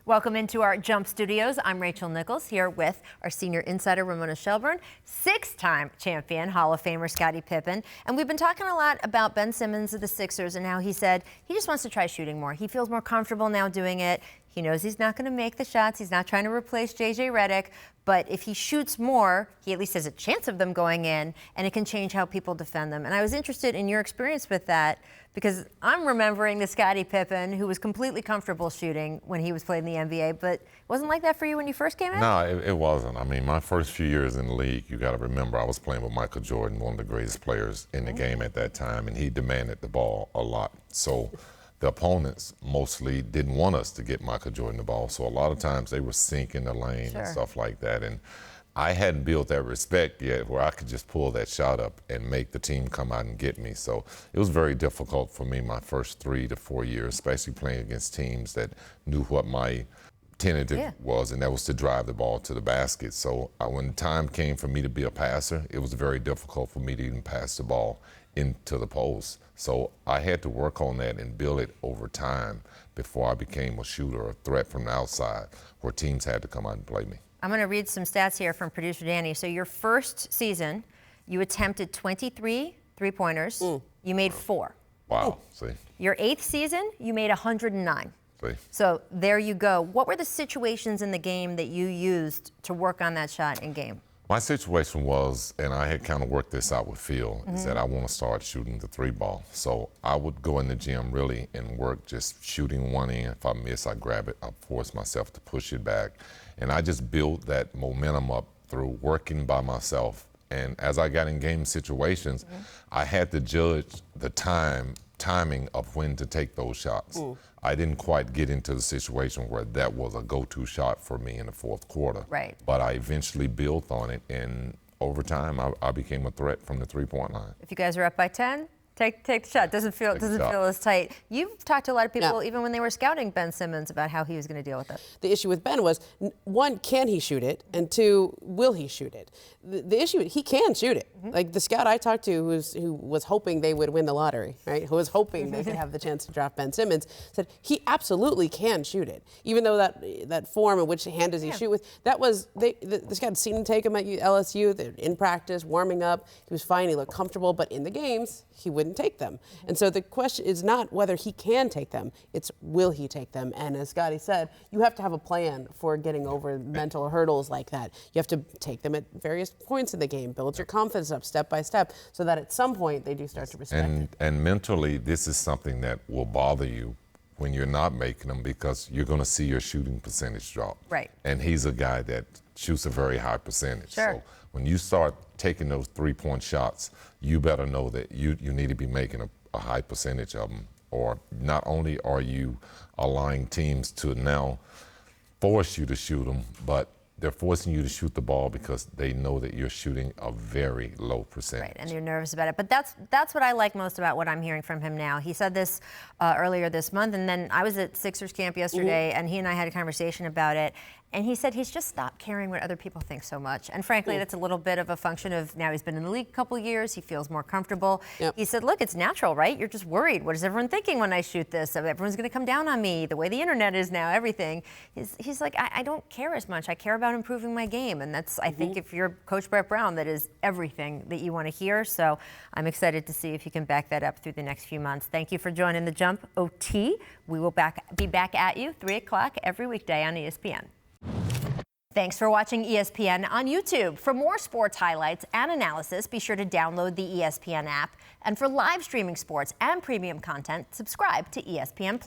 Welcome into our Jump Studios. I'm Rachel Nichols here with our senior insider, Ramona Shelburne, six-time champion, Hall of Famer Scottie Pippen. And we've been talking a lot about Ben Simmons of the Sixers and how he said he just wants to try shooting more. He feels more comfortable now doing it. He knows he's not going to make the shots. He's not trying to replace J.J. Redick. But if he shoots more, he at least has a chance of them going in, and it can change how people defend them. And I was interested in your experience with that because I'm remembering the Scottie Pippen who was completely comfortable shooting when he was playing in the NBA, but it wasn't like that for you when you first came in? No, it wasn't. I mean, my first few years in the league, you got to remember, I was playing with Michael Jordan, one of the greatest players in the game at that time, and he demanded the ball a lot. So the opponents mostly didn't want us to get Michael Jordan the ball, so a lot of times they were sinking the lane and stuff like that. And I hadn't built that respect yet where I could just pull that shot up and make the team come out and get me. So it was very difficult for me my first 3 to 4 years, especially playing against teams that knew what my tentative was, and that was to drive the ball to the basket. So when the time came for me to be a passer, it was very difficult for me to even pass the ball into the post. So I had to work on that and build it over time before I became a shooter, a threat from the outside, where teams had to come out and play me. I'm going to read some stats here from producer Danny. So your first season, you attempted 23 three-pointers. You made 4. Wow, see. Your 8th season, you made 109. See. So there you go. What were the situations in the game that you used to work on that shot in game? My situation was, and I had kind of worked this out with Phil, is that I want to start shooting the 3-ball. So I would go in the gym really and work just shooting one in. If I miss, I grab it. I force myself to push it back. And I just built that momentum up through working by myself. And as I got in game situations, I had to judge the timing of when to take those shots. I didn't quite get into the situation where that was a go-to shot for me in the fourth quarter. Right. But I eventually built on it, and over time, I became a threat from the three-point line. If you guys are up by 10, take the shot. Doesn't feel as tight. You've talked to a lot of people, even when they were scouting Ben Simmons, about how he was going to deal with it. The issue with Ben was, 1, can he shoot it? And 2, will he shoot it? The issue, he can shoot it. Like the scout I talked to who was hoping they would win the lottery, right? Who was hoping they could have the chance to draft Ben Simmons, said he absolutely can shoot it. Even though that form of which hand does he shoot with, that was, the scout had seen him take him at LSU, in practice, warming up. He was fine, he looked comfortable, but in the games, he wouldn't take them. And so the question is not whether he can take them, it's will he take them? And as Scottie said, you have to have a plan for getting over mental hurdles like that. You have to take them at various points in the game, build your confidence up step by step, so that at some point they do start to respect it. And mentally, this is something that will bother you when you're not making them, because you're going to see your shooting percentage drop. Right. And he's a guy that shoots a very high percentage. Sure. So when you start taking those 3-point shots, you better know that you need to be making a high percentage of them. Or not only are you allowing teams to now force you to shoot them, but they're forcing you to shoot the ball because they know that you're shooting a very low percentage. Right, and you're nervous about it. But that's what I like most about what I'm hearing from him now. He said this earlier this month, and then I was at Sixers camp yesterday, and he and I had a conversation about it. And he said he's just stopped caring what other people think so much. And frankly, that's a little bit of a function of now he's been in the league a couple of years. He feels more comfortable. He said, look, it's natural, right? You're just worried. What is everyone thinking when I shoot this? Everyone's going to come down on me, the way the internet is now, everything. He's like, I don't care as much. I care about improving my game. And that's, I think, if you're Coach Brett Brown, that is everything that you want to hear. So I'm excited to see if you can back that up through the next few months. Thank you for joining the Jump OT. We will be back at you 3 o'clock every weekday on ESPN. Thanks for watching ESPN on YouTube. For more sports highlights and analysis, be sure to download the ESPN app. And for live streaming sports and premium content, subscribe to ESPN+.